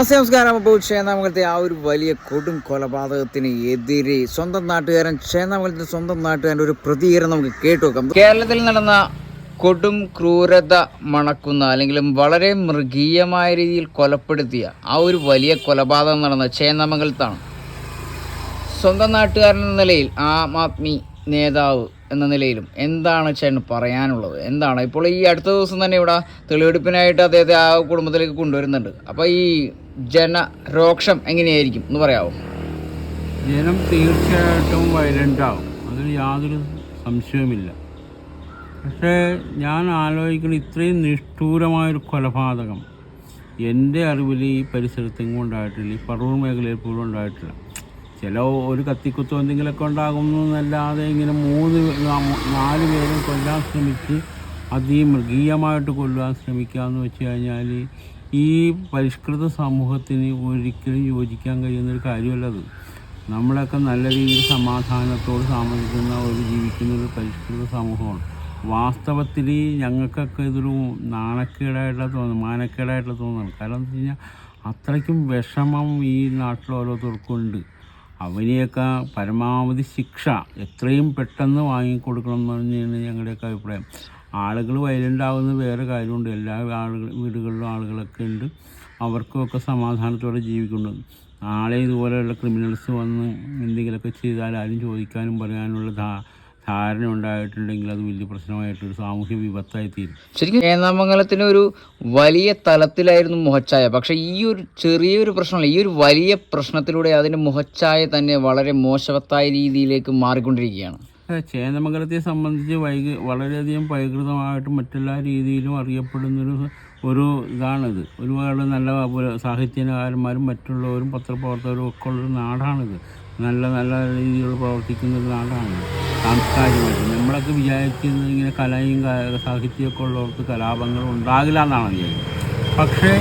നമസ്കാരം. അപ്പോൾ ചേന്നാമംഗലത്തെ ആ ഒരു വലിയ കൊടും കൊലപാതകത്തിന് എതിരെ സ്വന്തം നാട്ടുകാരൻ്റെ ഒരു പ്രതികരണം നമുക്ക് കേട്ടു നോക്കാം. കേരളത്തിൽ നടന്ന കൊടും ക്രൂരത മണക്കുന്ന അല്ലെങ്കിൽ വളരെ മൃഗീയമായ രീതിയിൽ കൊലപ്പെടുത്തിയ ആ ഒരു വലിയ കൊലപാതകം നടന്ന ചേന്നാമംഗലത്താണ്. സ്വന്തം നാട്ടുകാരൻ എന്ന നിലയിൽ ആം ആദ്മി നേതാവ് എന്ന നിലയിലും എന്താണ് ചേട്ടന് പറയാനുള്ളത്? എന്താണ് ഇപ്പോൾ ഈ അടുത്ത ദിവസം തന്നെ ഇവിടെ തെളിവെടുപ്പിനായിട്ട് അദ്ദേഹത്തെ ആ കുടുംബത്തിലേക്ക് കൊണ്ടുവരുന്നുണ്ട്. അപ്പോൾ ഈ ജനരോക്ഷം എങ്ങനെയായിരിക്കും എന്ന് പറയാമോ? ജനം തീർച്ചയായിട്ടും വയലൻ്റ് ആവും, അതിൽ യാതൊരു സംശയവുമില്ല. പക്ഷേ ഞാൻ ആലോചിക്കുന്ന ഇത്രയും നിഷ്ഠൂരമായൊരു കൊലപാതകം എൻ്റെ അറിവിൽ ഈ പരിസരത്തെങ്ങും ഉണ്ടായിട്ടില്ല, ഈ പറവൂർ മേഖലയിൽ പോലും ഉണ്ടായിട്ടില്ല. ചില ഒരു കത്തിക്കുത്തോ എന്തെങ്കിലുമൊക്കെ ഉണ്ടാകുന്നു എന്നല്ലാതെ ഇങ്ങനെ 4 പേരും കൊല്ലാൻ ശ്രമിച്ച് അതിമൃഗീയമായിട്ട് കൊല്ലാൻ ശ്രമിക്കുക എന്ന് വെച്ച് കഴിഞ്ഞാൽ ഈ പരിഷ്കൃത സമൂഹത്തിന് ഒരിക്കലും യോജിക്കാൻ കഴിയുന്നൊരു കാര്യമല്ലത്. നമ്മളൊക്കെ നല്ല രീതിയിൽ സമാധാനത്തോട് താമസിക്കുന്ന ജീവിക്കുന്നൊരു പരിഷ്കൃത സമൂഹമാണ്. വാസ്തവത്തിൽ ഞങ്ങൾക്കൊക്കെ ഇതൊരു മാനക്കേടായിട്ടുള്ള തോന്നുന്നു. കാരണം എന്ന് വെച്ച് കഴിഞ്ഞാൽ അത്രയ്ക്കും വിഷമം ഈ നാട്ടിൽ ഓരോരുത്തർക്കുണ്ട്. അവനെയൊക്കെ പരമാവധി ശിക്ഷ എത്രയും പെട്ടെന്ന് വാങ്ങിക്കൊടുക്കണം എന്ന് തന്നെയാണ് ഞങ്ങളുടെയൊക്കെ അഭിപ്രായം. ആളുകൾ വയലൻ്റ് ആവുന്നത് വേറെ കാര്യമുണ്ട്. എല്ലാ വീടുകളിലും ആളുകളൊക്കെ ഉണ്ട്, അവർക്കൊക്കെ സമാധാനത്തോടെ ജീവിക്കുന്നുണ്ട്. നാളെ ഇതുപോലെയുള്ള ക്രിമിനൽസ് വന്ന് എന്തെങ്കിലുമൊക്കെ ചെയ്താൽ ആരും ചോദിക്കാനും പറയാനുള്ള ധാരണ ഉണ്ടായിട്ടുണ്ടെങ്കിൽ അത് വലിയ പ്രശ്നമായിട്ടൊരു സാമൂഹ്യ വിപത്തായി തീരും. ശരിക്കും ചേന്നാമംഗലത്തിന് ഒരു വലിയ തലത്തിലായിരുന്നു മുഖച്ഛായ. പക്ഷേ ഈ ഒരു ചെറിയൊരു പ്രശ്നമല്ല, ഈ ഒരു വലിയ പ്രശ്നത്തിലൂടെ അതിൻ്റെ മുഖച്ഛായ തന്നെ വളരെ മോശവത്തായ രീതിയിലേക്ക് മാറിക്കൊണ്ടിരിക്കുകയാണ്. ചേന്നമംഗലത്തെ സംബന്ധിച്ച് വളരെയധികം വൈകൃതമായിട്ടും മറ്റെല്ലാ രീതിയിലും അറിയപ്പെടുന്നൊരു ഇതാണിത്. ഒരുപാട് നല്ല സാഹിത്യകാരന്മാരും മറ്റുള്ളവരും പത്രപ്രവർത്തകരും ഒക്കെ ഉള്ളൊരു നാടാണിത്. നല്ല നല്ല രീതിയിൽ പ്രവർത്തിക്കുന്നൊരു നാടാണ് സാംസ്കാരികമായിട്ട്. നമ്മളൊക്കെ വിചാരിക്കുന്നത് ഇങ്ങനെ കലയും സാഹിത്യമൊക്കെ ഉള്ളവർക്ക് കലാപങ്ങൾ ഉണ്ടാകില്ല എന്നാണ് വിചാരിക്കുന്നത്. പക്ഷേ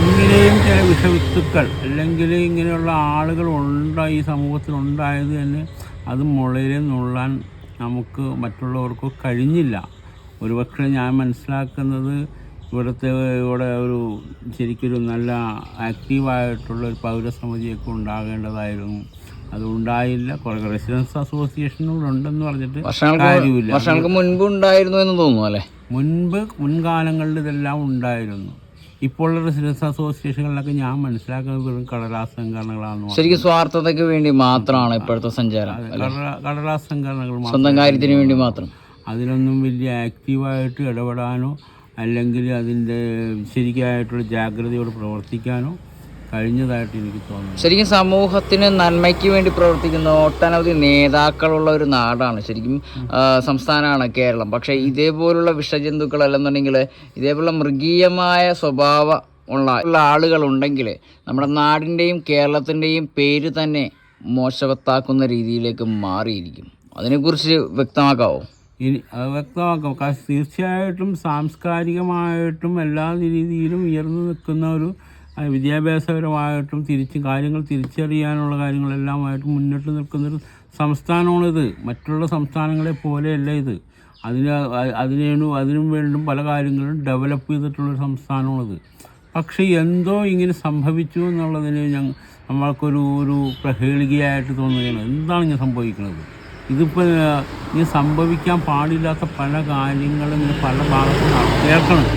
ഇങ്ങനെയും ചില വിഷവിത്തുക്കൾ അല്ലെങ്കിൽ ഇങ്ങനെയുള്ള ആളുകൾ ഈ സമൂഹത്തിലുണ്ടായത് തന്നെ അത് മുളയിൽ നുള്ളാൻ നമുക്ക് മറ്റുള്ളവർക്ക് കഴിഞ്ഞില്ല. ഒരുപക്ഷെ ഞാൻ മനസ്സിലാക്കുന്നത് ഇവിടെ ശരിക്കൊരു നല്ല ആക്റ്റീവായിട്ടുള്ളൊരു പൗരസമിതിയൊക്കെ ഉണ്ടാകേണ്ടതായിരുന്നു. അതുണ്ടായില്ല. കുറേ റെസിഡൻസ് അസോസിയേഷനുകളുണ്ടെന്ന് പറഞ്ഞിട്ട് കാര്യമില്ല. വർഷങ്ങൾക്ക് മുൻപ് ഉണ്ടായിരുന്നു എന്ന് തോന്നുന്നു അല്ലേ? മുൻകാലങ്ങളിൽ ഇതെല്ലാം ഉണ്ടായിരുന്നു. ഇപ്പോൾ റെസിഡൻസ് അസോസിയേഷനുകളിലൊക്കെ ഞാൻ മനസ്സിലാക്കുന്നത് വെറും കടലാസ് സംഘടനകളാണെന്ന്. ശരിക്കും സ്വാർത്ഥതയ്ക്ക് വേണ്ടി മാത്രമാണ് ഇപ്പോഴത്തെ സഞ്ചാരം. കടലാസ് സംഘടനകൾ സ്വന്തം കാര്യത്തിന് വേണ്ടി മാത്രം. അതിലൊന്നും വലിയ ആക്റ്റീവായിട്ട് ഇടപെടാനോ അല്ലെങ്കിൽ അതിൻ്റെ ശരിക്കായിട്ടുള്ള ജാഗ്രതയോട് പ്രവർത്തിക്കാനോ കഴിഞ്ഞതായിട്ട് എനിക്ക് തോന്നുന്നു. ശരിക്കും സമൂഹത്തിന് നന്മയ്ക്ക് വേണ്ടി പ്രവർത്തിക്കുന്ന ഒട്ടനവധി നേതാക്കളുള്ള ഒരു നാടാണ് ശരിക്കും സംസ്ഥാനമാണ് കേരളം. പക്ഷേ ഇതേപോലുള്ള വിഷജന്തുക്കൾ അല്ലെന്നുണ്ടെങ്കിൽ ഇതേപോലുള്ള മൃഗീയമായ സ്വഭാവം ഉള്ള ആളുകളുണ്ടെങ്കിൽ നമ്മുടെ നാടിൻ്റെയും കേരളത്തിൻ്റെയും പേര് തന്നെ മോശവത്താക്കുന്ന രീതിയിലേക്ക് മാറിയിരിക്കും. അതിനെക്കുറിച്ച് വ്യക്തമാക്കാമോ? വ്യക്തമാക്കാം. തീർച്ചയായിട്ടും സാംസ്കാരികമായിട്ടും എല്ലാ രീതിയിലും ഉയർന്നു നിൽക്കുന്ന ഒരു വിദ്യാഭ്യാസപരമായിട്ടും കാര്യങ്ങൾ തിരിച്ചറിയാനുള്ള കാര്യങ്ങളെല്ലാമായിട്ടും മുന്നിട്ട് നിൽക്കുന്നൊരു സംസ്ഥാനമാണിത്. മറ്റുള്ള സംസ്ഥാനങ്ങളെ പോലെയല്ല ഇത്. അതിനും വേണ്ടും പല കാര്യങ്ങളും ഡെവലപ്പ് ചെയ്തിട്ടുള്ളൊരു സംസ്ഥാനമാണിത്. പക്ഷേ എന്തോ ഇങ്ങനെ സംഭവിച്ചു എന്നുള്ളതിന് നമ്മൾക്കൊരു പ്രഹേളികയായിട്ട് തോന്നുകയാണ്. എന്താണ് ഇങ്ങനെ സംഭവിക്കുന്നത്? ഇതിപ്പോൾ ഇങ്ങനെ സംഭവിക്കാൻ പാടില്ലാത്ത പല കാര്യങ്ങളും ഇങ്ങനെ പല ഭാഗത്തും കേൾക്കണം.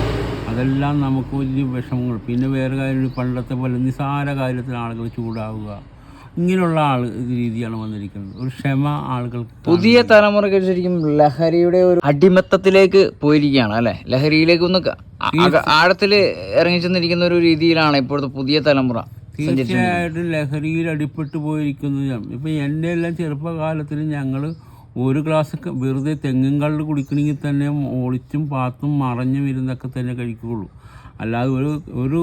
അതെല്ലാം നമുക്ക് വലിയ വിഷമങ്ങൾ. പിന്നെ വേറെ കാര്യം, പണ്ടത്തെ പോലെ നിസ്സാര കാര്യത്തിൽ ആളുകൾ ചൂടാവുക, ഇങ്ങനെയുള്ള രീതിയാണ് വന്നിരിക്കുന്നത്. ഒരു ക്ഷമ ആളുകൾക്ക്. പുതിയ തലമുറ ശരിക്കും ലഹരിയുടെ ഒരു അടിമത്തത്തിലേക്ക് പോയിരിക്കുകയാണ് അല്ലേ? ലഹരിയിലേക്ക് ഒന്ന് ആഴത്തിൽ ഇറങ്ങി ചെന്നിരിക്കുന്ന ഒരു രീതിയിലാണ് ഇപ്പോഴത്തെ പുതിയ തലമുറ. തീർച്ചയായിട്ടും ലഹരിയിൽ അടിപ്പെട്ടു പോയിരിക്കുന്നത്. ഇപ്പം എൻ്റെ എല്ലാം ചെറുപ്പകാലത്തിൽ ഞങ്ങൾ ഒരു ഗ്ലാസ് വെറുതെ തെങ്ങും കള്ള് കുടിക്കണമെങ്കിൽ തന്നെ ഒളിച്ചും പാത്തും മറഞ്ഞും ഇരുന്നൊക്കെ തന്നെ കഴിക്കുകയുള്ളൂ. അല്ലാതെ ഒരു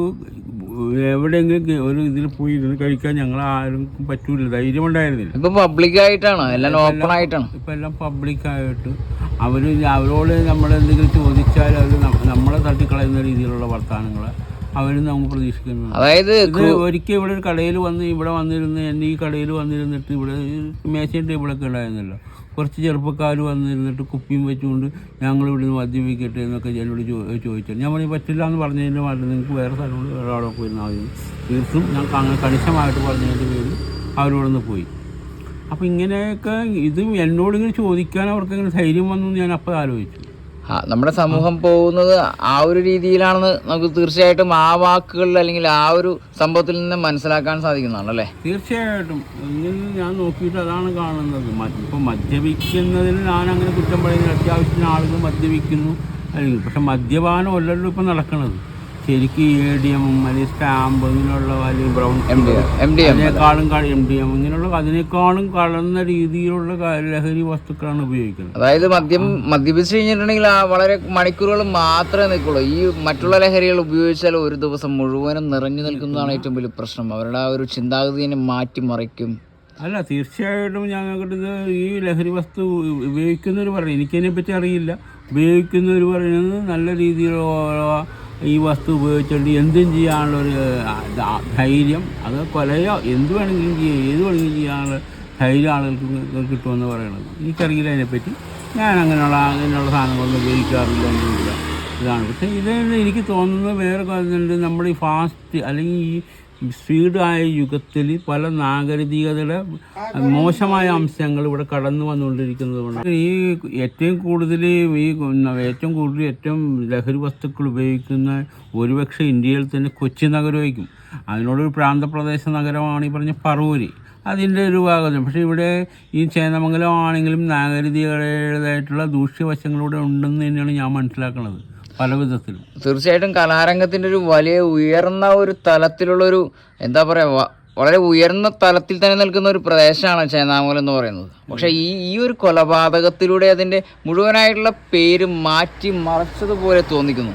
എവിടെയെങ്കിലും ഒരു ഇതിൽ പോയി ഇരുന്ന് കഴിക്കാൻ ഞങ്ങൾ ആരും പറ്റൂല, ധൈര്യം ഉണ്ടായിരുന്നില്ല. ഇപ്പം പബ്ലിക്കായിട്ടാണ്, എല്ലാം ഓപ്പൺ ആയിട്ടാണ്. ഇപ്പം എല്ലാം പബ്ലിക്കായിട്ട് അവരോട് നമ്മളെന്തെങ്കിലും ചോദിച്ചാൽ അവർ നമ്മളെ തട്ടിക്കളയുന്ന രീതിയിലുള്ള വർത്തമാനങ്ങൾ അവരും നമുക്ക് പ്രതീക്ഷിക്കുന്നു. അതായത് ഒരിക്കൽ ഇവിടെ ഒരു കടയിൽ ഇവിടെ വന്നിരുന്ന് എൻ്റെ ഈ കടയിൽ വന്നിരുന്നിട്ട് ഇവിടെ മേശയും ടേബിളൊക്കെ ഉണ്ടായിരുന്നല്ലോ. കുറച്ച് ചെറുപ്പക്കാർ വന്നിരുന്നിട്ട് കുപ്പിയും വെച്ചുകൊണ്ട് ഞങ്ങൾ ഇവിടുന്ന് മദ്യപിക്കട്ടെ എന്നൊക്കെ എന്നോട് ചോദിച്ചു. ഞാൻ പറഞ്ഞു പറ്റില്ല എന്ന് പറഞ്ഞതിൻ്റെ മാറ്റി നിങ്ങൾക്ക് വേറെ സ്ഥലമുണ്ട്, വേറെ അവിടെ പോയിരുന്നാൽ മതി. തീർത്തും ഞങ്ങൾക്ക് അങ്ങനെ കണിശമായിട്ട് പറഞ്ഞതിൻ്റെ പേരിൽ അവരോടൊന്ന് പോയി. അപ്പോൾ ഇങ്ങനെയൊക്കെ ഇത് എന്നോടിങ്ങനെ ചോദിക്കാൻ അവർക്ക് ഇങ്ങനെ ധൈര്യം വന്നു ഞാൻ അപ്പോൾ ആലോചിച്ചു. നമ്മുടെ സമൂഹം പോകുന്നത് ആ ഒരു രീതിയിലാണെന്ന് നമുക്ക് തീർച്ചയായിട്ടും ആ വാക്കുകളിൽ അല്ലെങ്കിൽ ആ ഒരു സംഭവത്തിൽ നിന്ന് മനസ്സിലാക്കാൻ സാധിക്കുന്നതാണ് അല്ലേ? തീർച്ചയായിട്ടും ഇങ്ങനെ ഞാൻ നോക്കിയിട്ട് അതാണ് കാണുന്നത്. ഇപ്പോൾ മദ്യപിക്കുന്നതിന് ഞാനങ്ങനെ കുറ്റം പറയുന്നത്, അത്യാവശ്യത്തിന് ആളുകൾ മദ്യപിക്കുന്നു അല്ലെങ്കിൽ, പക്ഷെ മദ്യപാനം അല്ലല്ലോ ഇപ്പം നടക്കുന്നത്. ശരിക്കും ADM അല്ലെങ്കിൽ സ്റ്റാമ്പ് ഇങ്ങനെയുള്ള അല്ലെങ്കിൽ ബ്രൗൺ അതിനേക്കാളും MDM ഇങ്ങനെയുള്ള അതിനേക്കാളും കലർന്ന രീതിയിലുള്ള ലഹരി വസ്തുക്കളാണ് ഉപയോഗിക്കുന്നത്. അതായത് മദ്യപിച്ച് കഴിഞ്ഞിട്ടുണ്ടെങ്കിൽ വളരെ മണിക്കൂറുകൾ മാത്രമേ നിൽക്കുള്ളൂ. ഈ മറ്റുള്ള ലഹരികൾ ഉപയോഗിച്ചാൽ ഒരു ദിവസം മുഴുവനും നിറഞ്ഞു നിൽക്കുന്നതാണ് ഏറ്റവും വലിയ പ്രശ്നം. അവരുടെ ആ ഒരു ചിന്താഗതിയെ മാറ്റിമറിക്കും. അല്ല, തീർച്ചയായിട്ടും ഞങ്ങൾക്കിത് ഈ ലഹരി വസ്തു ഉപയോഗിക്കുന്നവർ പറയും, എനിക്കതിനെപ്പറ്റി അറിയില്ല, ഉപയോഗിക്കുന്നവർ പറയുന്നത് നല്ല രീതിയിലുള്ള ഈ വസ്തു ഉപയോഗിച്ചുകൊണ്ട് എന്തും ചെയ്യാനുള്ളൊരു ധൈര്യം, അത് കൊലയോ എന്ത് വേണമെങ്കിലും ചെയ്യുക, ഏത് വേണമെങ്കിലും ചെയ്യാനുള്ള ധൈര്യം ആളുകൾക്ക് കിട്ടുമെന്ന് പറയണത്. എനിക്കറിയില്ല അതിനെപ്പറ്റി. ഞാൻ അങ്ങനെയുള്ള സാധനങ്ങളൊന്നും ഉപയോഗിക്കാറില്ല എന്നില്ല. ഇതാണ്. പക്ഷേ ഇത് എനിക്ക് തോന്നുന്നത് വേറെ കാര്യമുണ്ട്. നമ്മൾ ഈ ഫാസ്റ്റ് അല്ലെങ്കിൽ ഈ സ്പീഡായ യുഗത്തിൽ പല നാഗരികതയുടെ മോശമായ അംശങ്ങൾ ഇവിടെ കടന്നു വന്നുകൊണ്ടിരിക്കുന്നത് കൊണ്ട് ഈ ഏറ്റവും കൂടുതൽ ലഹരി വസ്തുക്കൾ ഉപയോഗിക്കുന്ന ഒരുപക്ഷെ ഇന്ത്യയിൽ തന്നെ കൊച്ചി നഗരമായിരിക്കും. അതിനോടൊരു പ്രാന്തപ്രദേശ നഗരമാണ് ഈ പറഞ്ഞ പറവൂര്. അതിൻ്റെ ഒരു ഭാഗം. പക്ഷേ ഇവിടെ ഈ ചേന്നമംഗലം ആണെങ്കിലും നാഗരികതയുടേതായിട്ടുള്ള ദൂഷ്യവശങ്ങളിലൂടെ ഉണ്ടെന്ന് തന്നെയാണ് ഞാൻ മനസ്സിലാക്കുന്നത് പല വിധത്തിലും. തീർച്ചയായിട്ടും കലാരംഗത്തിൻ്റെ ഒരു വലിയ ഉയർന്ന ഒരു തലത്തിലുള്ളൊരു എന്താ പറയുക, വളരെ ഉയർന്ന തലത്തിൽ തന്നെ നിൽക്കുന്ന ഒരു പ്രദേശമാണ് ചേന്നാമംഗലം എന്ന് പറയുന്നത്. പക്ഷേ ഈ ഒരു കൊലപാതകത്തിലൂടെ അതിൻ്റെ മുഴുവനായിട്ടുള്ള പേര് മാറ്റി മറച്ചതുപോലെ തോന്നിക്കുന്നു.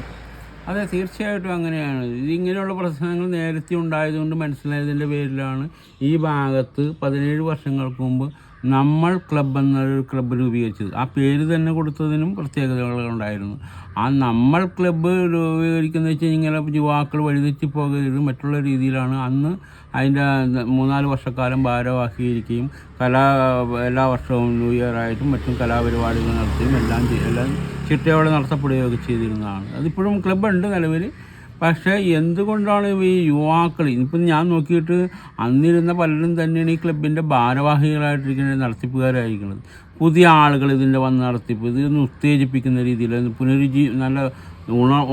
അതെ, തീർച്ചയായിട്ടും അങ്ങനെയാണ്. ഇതിങ്ങനെയുള്ള പ്രശ്നങ്ങൾ നേരത്തെ ഉണ്ടായതുകൊണ്ട് മനസ്സിലായതിൻ്റെ പേരിലാണ് ഈ ഭാഗത്ത് 17 വർഷങ്ങൾക്ക് മുമ്പ് നമ്മൾ ക്ലബ്ബ് എന്നൊരു ക്ലബ്ബ് രൂപീകരിച്ചത്. ആ പേര് തന്നെ കൊടുത്തതിനും പ്രത്യേകതകളുണ്ടായിരുന്നു. ആ നമ്മൾ ക്ലബ്ബ് രൂപീകരിക്കുന്നത് വെച്ച് കഴിഞ്ഞാൽ യുവാക്കൾ വഴിതെറ്റി പോകരുത് മറ്റുള്ള രീതിയിലാണ് അന്ന് അതിൻ്റെ 3-4 വർഷക്കാലം ഭാരവാഹിയിരിക്കുകയും എല്ലാ വർഷവും ന്യൂ ഇയർ ആയിട്ടും മറ്റും കലാപരിപാടികൾ നടത്തുകയും എല്ലാം ചിട്ടയോടെ നടത്തപ്പെടുകയൊക്കെ ചെയ്തിരുന്നതാണ്. അതിപ്പോഴും ക്ലബ്ബുണ്ട് നിലവിൽ. പക്ഷേ എന്തുകൊണ്ടാണ് ഈ യുവാക്കൾ ഇപ്പം ഞാൻ നോക്കിയിട്ട് അന്നിരുന്ന പലരും തന്നെയാണ് ഈ ക്ലബിൻ്റെ ഭാരവാഹികളായിട്ടിരിക്കുന്നത്, നടത്തിപ്പുകാരായിരിക്കുന്നത്. പുതിയ ആളുകൾ ഇതിൻ്റെ വന്ന് നടത്തിപ്പ് ഇതൊന്ന് ഉത്തേജിപ്പിക്കുന്ന രീതിയിൽ നല്ല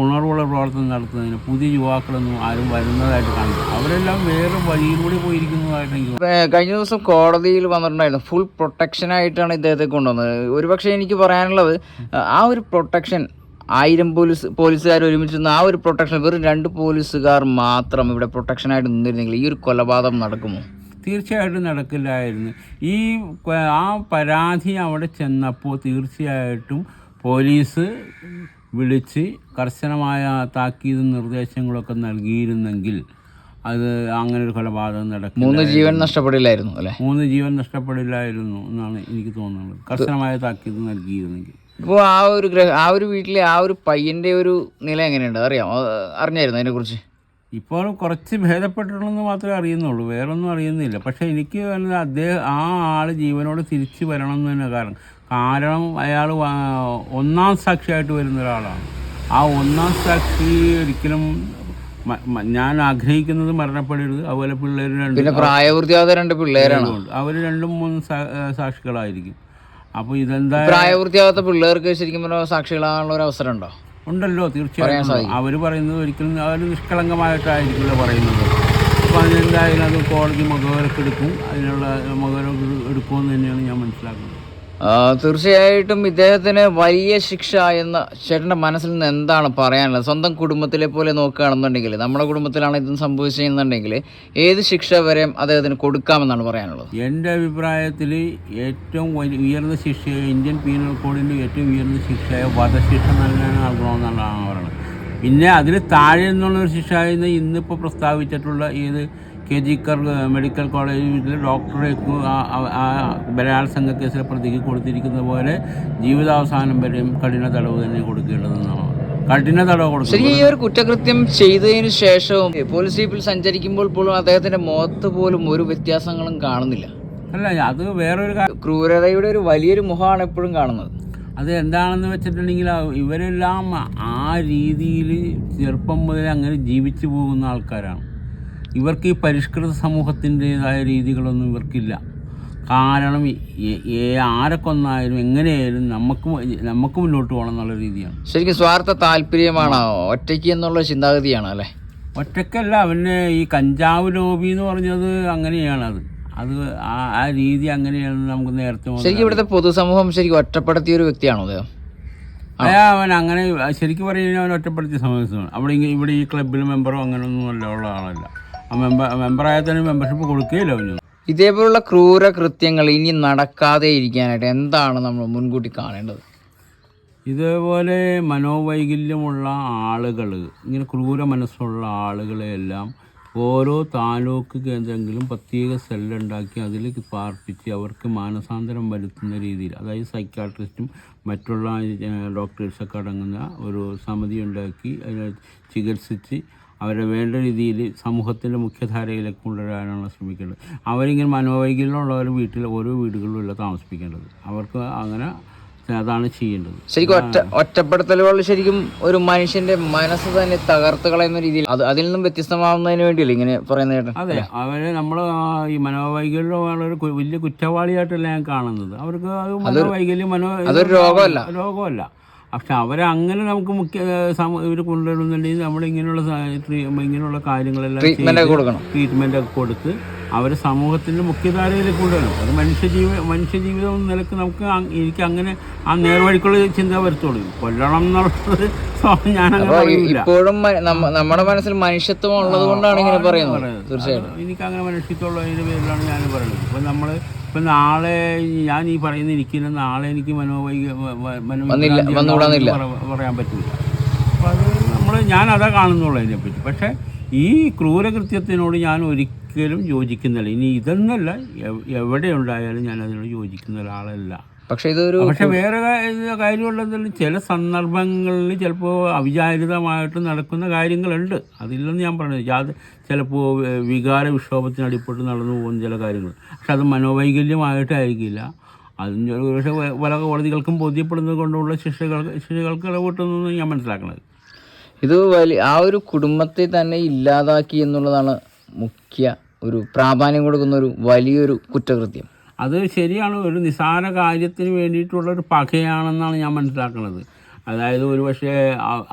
ഉണർവുള്ള പ്രവർത്തനം നടത്തുന്നതിന് പുതിയ യുവാക്കളൊന്നും ആരും വരുന്നതായിട്ട് കാണില്ല. അവരെല്ലാം വേറെ വഴിയിലൂടെ പോയിരിക്കുന്നതായിട്ട് എനിക്ക്. കഴിഞ്ഞ ദിവസം കോടതിയിൽ വന്നിട്ടുണ്ടായിരുന്നു. ഫുൾ പ്രൊട്ടക്ഷനായിട്ടാണ് ഇദ്ദേഹത്തെ കൊണ്ടുവന്നത്. ഒരുപക്ഷെ എനിക്ക് പറയാനുള്ളത് ആ ഒരു പ്രൊട്ടക്ഷൻ 1000 പോലീസുകാർ ഒരുമിച്ച് നിന്ന് ആ ഒരു പ്രൊട്ടക്ഷൻ വെറും 2 പോലീസുകാർ മാത്രം ഇവിടെ പ്രൊട്ടക്ഷനായിട്ട് നിന്നിരുന്നെങ്കിൽ ഈ ഒരു കൊലപാതകം നടക്കുമോ? തീർച്ചയായിട്ടും നടക്കില്ലായിരുന്നു. ആ പരാതി അവിടെ ചെന്നപ്പോൾ തീർച്ചയായിട്ടും പോലീസ് വിളിച്ച് കർശനമായ താക്കീതും നിർദ്ദേശങ്ങളൊക്കെ നൽകിയിരുന്നെങ്കിൽ അത് അങ്ങനെ ഒരു കൊലപാതകം നടക്കും. 3 ജീവൻ നഷ്ടപ്പെടില്ലായിരുന്നു അല്ലേ? 3 ജീവൻ നഷ്ടപ്പെടില്ലായിരുന്നു എന്നാണ് എനിക്ക് തോന്നുന്നത്, കർശനമായ താക്കീത് നൽകിയിരുന്നെങ്കിൽ. ഇപ്പോൾ ആ ഒരു വീട്ടിലെ ആ ഒരു പയ്യൻ്റെ ഒരു നില എങ്ങനെയുണ്ട് അറിഞ്ഞായിരുന്നു അതിനെക്കുറിച്ച്? ഇപ്പോൾ കുറച്ച് ഭേദപ്പെട്ടിട്ടുള്ളതെന്ന് മാത്രമേ അറിയുന്നുള്ളൂ, വേറൊന്നും അറിയുന്നില്ല. പക്ഷേ എനിക്ക് പറയുന്നത് ആ ആൾ ജീവനോട് തിരിച്ച് വരണം എന്ന് തന്നെ കാരണം അയാൾ 1ാം സാക്ഷിയായിട്ട് വരുന്ന ഒരാളാണ്. ആ 1ാം സാക്ഷി ഒരിക്കലും ഞാൻ ആഗ്രഹിക്കുന്നത് മരണപ്പെടരുത്. അതുപോലെ പിള്ളേർ പ്രായപൂർത്തിയാകാത്ത 2 പിള്ളേരാണ്. അവർ 2-3 സാക്ഷികളായിരിക്കും. അപ്പോൾ ഇതെന്താ പ്രായപൂർത്തിയാകാത്ത പിള്ളേർക്ക് ശരിക്കും പറഞ്ഞാൽ സാക്ഷികളാകാനുള്ള ഒരു അവസരം ഉണ്ടോ? ഉണ്ടല്ലോ, തീർച്ചയായും. അവർ പറയുന്നത് ഒരിക്കലും അവർ നിഷ്കളങ്കമായിട്ടായിരിക്കില്ല പറയുന്നത്. അപ്പോൾ അതിനെന്തായാലും അത് കോടതി മുഖവിലക്കെടുക്കും, അതിനുള്ള മുഖവിലക്കെടുക്കുമെന്ന് തന്നെയാണ് ഞാൻ മനസ്സിലാക്കുന്നത്. തീർച്ചയായിട്ടും ഇദ്ദേഹത്തിന് വലിയ ശിക്ഷ എന്ന ചേട്ടൻ്റെ മനസ്സിൽ നിന്ന് എന്താണ് പറയാനുള്ളത്? സ്വന്തം കുടുംബത്തിലെ പോലെ നോക്കുകയാണെന്നുണ്ടെങ്കിൽ, നമ്മുടെ കുടുംബത്തിലാണ് ഇതും സംഭവിച്ചതെന്നുണ്ടെങ്കിൽ ഏത് ശിക്ഷ വരെ അദ്ദേഹത്തിന് കൊടുക്കാമെന്നാണ് പറയാനുള്ളത്? എൻ്റെ അഭിപ്രായത്തിൽ ഏറ്റവും ഉയർന്ന ശിക്ഷ ഇന്ത്യൻ പീനൽ കോഡിൻ്റെ ഏറ്റവും ഉയർന്ന ശിക്ഷയായ വധശിക്ഷ നൽകാൻ ആകണമെന്നാണ് പറയുന്നത്. പിന്നെ അതിൽ താഴെ നിന്നുള്ളൊരു ശിക്ഷ ഇന്നിപ്പോൾ പ്രസ്താവിച്ചിട്ടുള്ള KG കർ മെഡിക്കൽ കോളേജിൽ ഡോക്ടറെ ബലാത്സംഗ കേസിലെ പ്രതിക്ക് കൊടുത്തിരിക്കുന്ന പോലെ ജീവിതാവസാനം വരെയും കഠിന തടവ് തന്നെ കൊടുക്കേണ്ടതെന്നാണ്. കഠിന തടവ് കൊടുക്കും. ശരി, ഈ ഒരു കുറ്റകൃത്യം ചെയ്തതിന് ശേഷവും പോലീസ് ജീപ്പിൽ സഞ്ചരിക്കുമ്പോൾ പോലും അദ്ദേഹത്തിൻ്റെ മുഖത്ത് പോലും ഒരു വ്യത്യാസങ്ങളും കാണുന്നില്ല. അല്ല, അത് വേറൊരു കാര്യം. ക്രൂരതയുടെ ഒരു വലിയൊരു മുഖമാണ് എപ്പോഴും കാണുന്നത്. അത് എന്താണെന്ന് വെച്ചിട്ടുണ്ടെങ്കിൽ ഇവരെല്ലാം ആ രീതിയിൽ ചെറുപ്പം മുതൽ അങ്ങനെ ജീവിച്ചു പോകുന്ന ആൾക്കാരാണ്. ഇവർക്ക് ഈ പരിഷ്കൃത സമൂഹത്തിൻ്റെതായ രീതികളൊന്നും ഇവർക്കില്ല. കാരണം ആരെ കൊന്നായാലും എങ്ങനെയായാലും നമുക്ക് മുന്നോട്ട് പോകണം എന്നുള്ള രീതിയാണ്. ശരിക്കും സ്വാർത്ഥ താല്പര്യമാണോ, ഒറ്റയ്ക്ക് എന്നുള്ള ചിന്താഗതിയാണ് അല്ലേ? ഒറ്റയ്ക്കല്ല, അവന് ഈ കഞ്ചാവ് ലോബി എന്ന് പറഞ്ഞത് അങ്ങനെയാണ്. അത് ആ രീതി അങ്ങനെയാണെന്ന് നമുക്ക് നേരത്തെ. ശരിക്കും ഇവിടുത്തെ പൊതുസമൂഹം ശരിക്കും ഒറ്റപ്പെടുത്തിയ ഒരു വ്യക്തിയാണോ അദ്ദേഹം? അവൻ അങ്ങനെ ശരിക്കും പറയുകയാണെങ്കിൽ അവൻ ഒറ്റപ്പെടുത്തിയ സമയത്താണ്. ഇവിടെ ഈ ക്ലബിൽ മെമ്പറോ അങ്ങനെയൊന്നും ഉള്ള ആളല്ല. ആ മെമ്പറായാൽ തന്നെ മെമ്പർഷിപ്പ് കൊടുക്കുകയില്ല അവന്. ഇതേപോലുള്ള ക്രൂര കൃത്യങ്ങൾ ഇനി നടക്കാതെ ഇരിക്കാനായിട്ട് എന്താണ് നമ്മൾ മുൻകൂട്ടി കാണേണ്ടത്? ഇതേപോലെ മനോവൈകല്യമുള്ള ആളുകൾ, ഇങ്ങനെ ക്രൂര മനസ്സുള്ള ആളുകളെയെല്ലാം ഓരോ താലൂക്ക് കേന്ദ്രങ്ങളിലും പ്രത്യേക സെല്ലുണ്ടാക്കി അതിൽ പാർപ്പിച്ച് അവർക്ക് മാനസാന്തരം വരുത്തുന്ന രീതിയിൽ, അതായത് സൈക്കാട്രിസ്റ്റും മറ്റുള്ള ഡോക്ടേഴ്സൊക്കെ അടങ്ങുന്ന ഒരു സമിതി ഉണ്ടാക്കി അതിനെ ചികിത്സിച്ച് അവരെ വേണ്ട രീതിയിൽ സമൂഹത്തിൻ്റെ മുഖ്യധാരയിലേക്ക് കൊണ്ടുവരാനാണ് ശ്രമിക്കേണ്ടത്. അവരിങ്ങനെ മനോവൈകല്യമുള്ളവർ ഓരോ വീടുകളിലും താമസിപ്പിക്കേണ്ടത്. അവർക്ക് അങ്ങനെ അതാണ് ചെയ്യേണ്ടത്. ശരിക്കും ഒറ്റപ്പെടുത്തലുകൾ ശരിക്കും ഒരു മനുഷ്യന്റെ മനസ്സ് തന്നെ തകർത്ത് കളയുന്ന രീതിയിൽ അതിൽ നിന്നും വ്യത്യസ്തമാവുന്നതിന് വേണ്ടിയല്ലേ ഇങ്ങനെ പറയുന്ന കേട്ടോ? അതെ, അവരെ നമ്മൾ ഈ മനോവൈകല്യമുള്ളൊരു വലിയ കുറ്റവാളിയായിട്ടല്ല ഞാൻ കാണുന്നത്. അവർക്ക് മനോവൈകല്യം അതൊരു രോഗമല്ല. പക്ഷെ അവരങ്ങനെ നമുക്ക് ഇവർ കൊണ്ടുവരുന്നുണ്ടെങ്കിൽ നമ്മളിങ്ങനെയുള്ള കാര്യങ്ങളെല്ലാം ട്രീറ്റ്മെൻ്റ് ഒക്കെ കൊടുത്ത് അവർ സമൂഹത്തിൻ്റെ മുഖ്യധാരയിലേക്ക് കൊണ്ടുവരണം. അത് മനുഷ്യജീവിതം നിലക്ക് എനിക്ക് അങ്ങനെ ആ നേർവഴിക്കുള്ള ചിന്ത വരുത്തുള്ളൂ. കൊല്ലണം എന്നുള്ളത് ഇപ്പോഴും നമ്മുടെ മനസ്സിൽ മനുഷ്യത്വം ഉള്ളത് കൊണ്ടാണ് ഇങ്ങനെ പറയുന്നത്. തീർച്ചയായിട്ടും എനിക്കങ്ങനെ മനുഷ്യത്വമുള്ളതിൻ്റെ പേരിലാണ് ഞാൻ പറയുന്നത്. ഇപ്പം നാളെ ഞാൻ ഈ പറയുന്ന ഇരിക്കുന്ന നാളെ എനിക്ക് പറയാൻ പറ്റില്ല. അപ്പം അത് ഞാനതാ കാണുന്നുള്ളൂ അതിനെപ്പറ്റി. പക്ഷേ ഈ ക്രൂരകൃത്യത്തിനോട് ഞാൻ ഒരിക്കലും യോജിക്കുന്നില്ല. ഇനി ഇതെന്നല്ല, എവിടെ ഉണ്ടായാലും ഞാൻ അതിനോട് യോജിക്കുന്ന ഒരാളല്ല. പക്ഷെ വേറെ കാര്യമുള്ളതെന്ന് ചില സന്ദർഭങ്ങളിൽ ചിലപ്പോൾ അവിചാരിതമായിട്ട് നടക്കുന്ന കാര്യങ്ങളുണ്ട്. അതില്ലെന്ന് ഞാൻ പറഞ്ഞത്. ചിലപ്പോൾ വികാര വിക്ഷോഭത്തിന് അടിപ്പെട്ട് നടന്നു പോകുന്ന ചില കാര്യങ്ങൾ. പക്ഷെ അത് മനോവൈകല്യമായിട്ടായിരിക്കില്ല. അതിന് പക്ഷേ പല കോടതികൾക്കും ബോധ്യപ്പെടുന്നത് കൊണ്ടുള്ള ശിക്ഷകൾക്ക് ഇടപെട്ടെന്ന് ഞാൻ മനസ്സിലാക്കുന്നത്. ഇത് ആ ഒരു കുടുംബത്തെ തന്നെ ഇല്ലാതാക്കി എന്നുള്ളതാണ് മുഖ്യ ഒരു പ്രാധാന്യം കൊടുക്കുന്ന ഒരു വലിയൊരു കുറ്റകൃത്യം. അത് ശരിയാണ്. ഒരു നിസ്സാര കാര്യത്തിന് വേണ്ടിയിട്ടുള്ളൊരു പകയാണെന്നാണ് ഞാൻ മനസ്സിലാക്കുന്നത്. അതായത് ഒരു പക്ഷേ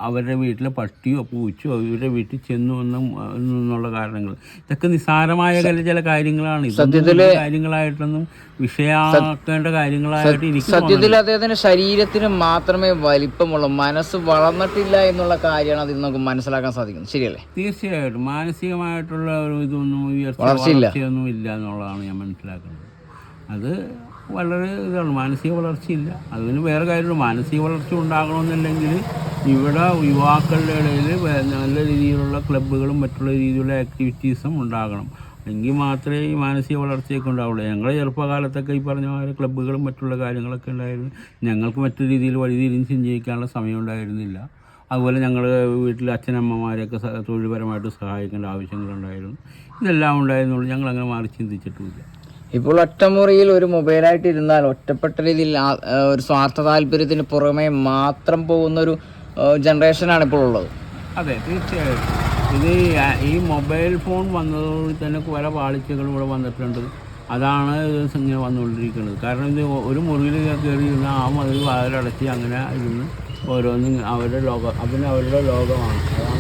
അവരുടെ വീട്ടിലെ പട്ടിയോ പൂച്ചയോ ഇവരുടെ വീട്ടിൽ ചെന്നു എന്നുള്ള കാരണങ്ങൾ, ഇതൊക്കെ നിസ്സാരമായ ചില കാര്യങ്ങളാണ്. സത്യത്തിലെ കാര്യങ്ങളായിട്ടൊന്നും വിഷയാക്കേണ്ട കാര്യങ്ങളായിട്ട് എനിക്ക് സത്യത്തിൽ അദ്ദേഹത്തിന്റെ ശരീരത്തിന് മാത്രമേ വലിപ്പമുള്ളൂ, മനസ്സ് വളർന്നിട്ടില്ല എന്നുള്ള കാര്യമാണ് അതിൽ നമുക്ക് മനസ്സിലാക്കാൻ സാധിക്കുന്നത്. ശരിയല്ലേ? തീർച്ചയായിട്ടും മാനസികമായിട്ടുള്ള ഒരു ഇതൊന്നും വളർച്ചയൊന്നും ഇല്ല എന്നുള്ളതാണ് ഞാൻ മനസ്സിലാക്കുന്നത്. അത് വളരെ ഇതാണ്, മാനസിക വളർച്ചയില്ല. അതിന് വേറെ കാര്യമുണ്ട്. മാനസിക വളർച്ച ഉണ്ടാകണമെന്നുണ്ടെങ്കിൽ ഇവിടെ യുവാക്കളുടെ ഇടയിൽ നല്ല രീതിയിലുള്ള ക്ലബ്ബുകളും മറ്റുള്ള രീതിയിലുള്ള ആക്ടിവിറ്റീസും ഉണ്ടാകണം. എങ്കിൽ മാത്രമേ ഈ മാനസിക വളർച്ചയൊക്കെ ഉണ്ടാവുള്ളൂ. ഞങ്ങളുടെ ചെറുപ്പകാലത്തൊക്കെ ഈ പറഞ്ഞ പോലെ ക്ലബ്ബുകളും മറ്റുള്ള കാര്യങ്ങളൊക്കെ ഉണ്ടായിരുന്നു. ഞങ്ങൾക്ക് മറ്റു രീതിയിൽ വഴിതിരിഞ്ഞ് ചിന്തിക്കാനുള്ള സമയം ഉണ്ടായിരുന്നില്ല. അതുപോലെ ഞങ്ങൾ വീട്ടിൽ അച്ഛനമ്മമാരെയൊക്കെ തൊഴിൽപരമായിട്ട് സഹായിക്കേണ്ട ആവശ്യങ്ങളുണ്ടായിരുന്നു. ഇതെല്ലാം ഉണ്ടായിരുന്നുള്ളൂ. ഞങ്ങളങ്ങനെ മാറി ചിന്തിച്ചിട്ടുമില്ല. ഇപ്പോൾ ഒറ്റമുറിയിൽ ഒരു മൊബൈലായിട്ട് ഇരുന്നാൽ ഒറ്റപ്പെട്ട രീതിയിൽ ഒരു സ്വാർത്ഥ താല്പര്യത്തിന് പുറമെ മാത്രം പോകുന്നൊരു ജനറേഷനാണ് ഇപ്പോൾ ഉള്ളത്. അതെ, തീർച്ചയായിട്ടും. ഇത് ഈ മൊബൈൽ ഫോൺ വന്നതോടെ തന്നെ പല പാളിച്ചകളും ഇവിടെ വന്നിട്ടുണ്ട്. അതാണ് ഇങ്ങനെ വന്നുകൊണ്ടിരിക്കുന്നത്. കാരണം ഇത് ഒരു മുറിയിൽ കയറി ഇരുന്നാൽ ആ മുറിയിൽ വാതിലടച്ച് അങ്ങനെ ഇരുന്ന് ഓരോന്നും അവരുടെ ലോകം ലോകമാണ്. അതാണ്